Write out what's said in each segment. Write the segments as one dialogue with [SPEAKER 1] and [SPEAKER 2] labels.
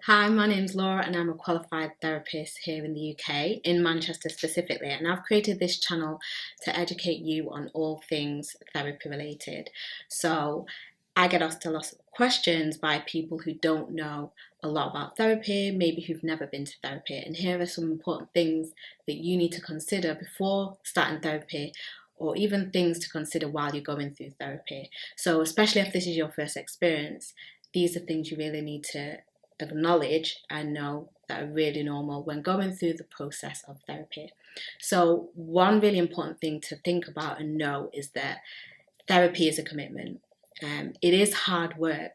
[SPEAKER 1] Hi, my name's Laura and I'm a qualified therapist here in the UK, in Manchester specifically, and I've created this channel to educate you on all things therapy related. So I get asked a lot of questions by people who don't know a lot about therapy, maybe who've never been to therapy, and here are some important things that you need to consider before starting therapy or even things to consider while you're going through therapy. So especially if this is your first experience, these are things you really need to acknowledge and know that are really normal when going through the process of therapy. So, one really important thing to think about and know is that therapy is a commitment. It is hard work.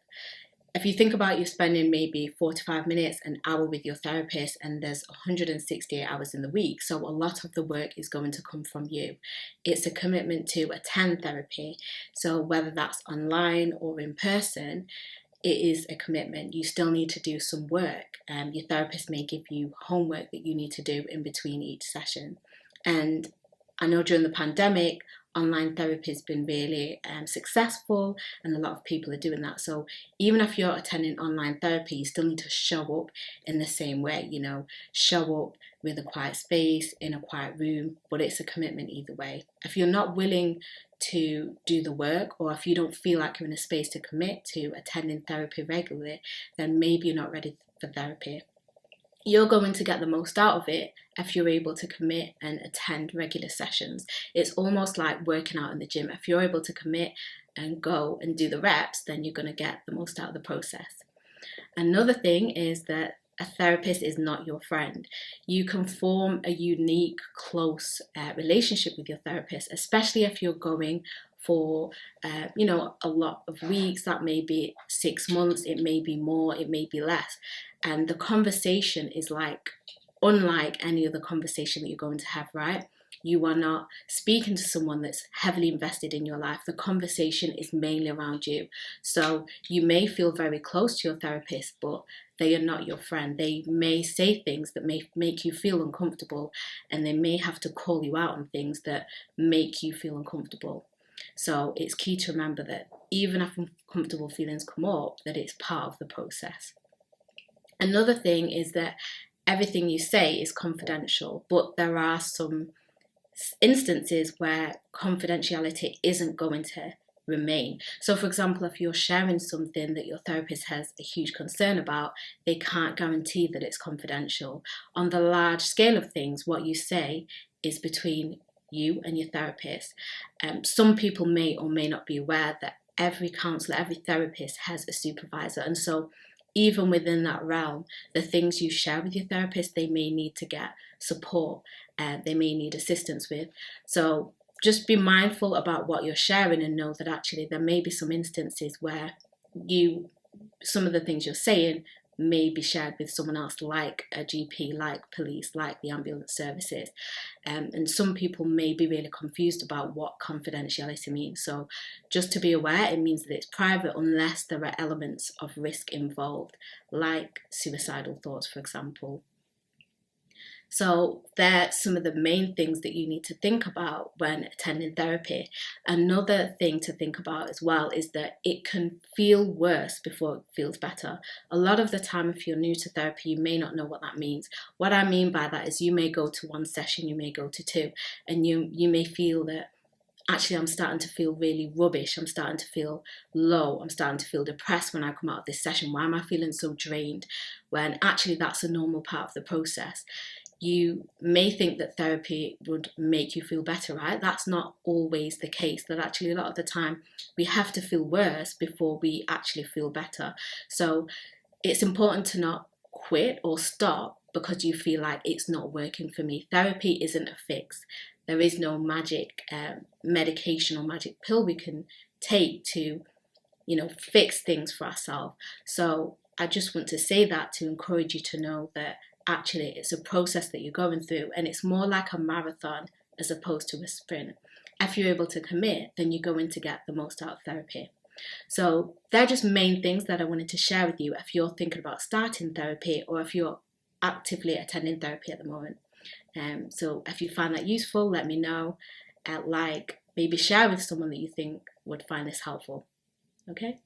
[SPEAKER 1] If you think about you spending maybe 45 minutes, an hour with your therapist, and there's 168 hours in the week, so a lot of the work is going to come from you. It's a commitment to attend therapy. So, whether that's online or in person, it is a commitment. You still need to do some work. Your therapist may give you homework that you need to do in between each session. And I know during the pandemic, online therapy has been really successful, and a lot of people are doing that. So even if you're attending online therapy, you still need to show up in the same way, show up with a quiet space, in a quiet room, but it's a commitment either way. If you're not willing to do the work, or if you don't feel like you're in a space to commit to attending therapy regularly, then maybe you're not ready for therapy. You're going to get the most out of it if you're able to commit and attend regular sessions. It's almost like working out in the gym. If you're able to commit and go and do the reps, then you're going to get the most out of the process. Another thing is that a therapist is not your friend. You can form a unique, close relationship with your therapist, especially if you're going for, a lot of weeks. That may be 6 months, it may be more, it may be less. And the conversation is unlike any other conversation that you're going to have, right? You are not speaking to someone that's heavily invested in your life. The conversation is mainly around you. So you may feel very close to your therapist, but they are not your friend. They may say things that may make you feel uncomfortable, and they may have to call you out on things that make you feel uncomfortable. So it's key to remember that even if uncomfortable feelings come up, that it's part of the process. Another thing is that everything you say is confidential, but there are some instances where confidentiality isn't going to remain. So, for example, if you're sharing something that your therapist has a huge concern about, they can't guarantee that it's confidential. On the large scale of things, what you say is between you and your therapist. Some people may or may not be aware that every counsellor, every therapist has a supervisor, and so even within that realm, the things you share with your therapist, they may need to get support, they may need assistance with. So just be mindful about what you're sharing and know that actually there may be some instances where some of the things you're saying may be shared with someone else, like a GP, like police, like the ambulance services. And some people may be really confused about what confidentiality means. So just to be aware, it means that it's private unless there are elements of risk involved, like suicidal thoughts, for example. So they're some of the main things that you need to think about when attending therapy. Another thing to think about as well is that it can feel worse before it feels better. A lot of the time, if you're new to therapy, you may not know what that means. What I mean by that is you may go to one session, you may go to two, and you may feel that actually I'm starting to feel really rubbish, I'm starting to feel low, I'm starting to feel depressed when I come out of this session. Why am I feeling so drained? When actually that's a normal part of the process. You may think that therapy would make you feel better, right? That's not always the case. That actually a lot of the time we have to feel worse before we actually feel better. So it's important to not quit or stop because you feel like it's not working for me. Therapy isn't a fix. There is no magic medication or magic pill we can take to, fix things for ourselves. So I just want to say that to encourage you to know that actually it's a process that you're going through, and it's more like a marathon as opposed to a sprint. If you're able to commit, then you're going to get the most out of therapy. So they're just main things that I wanted to share with you if you're thinking about starting therapy or if you're actively attending therapy at the moment. So if you find that useful, let me know. Maybe share with someone that you think would find this helpful. Okay?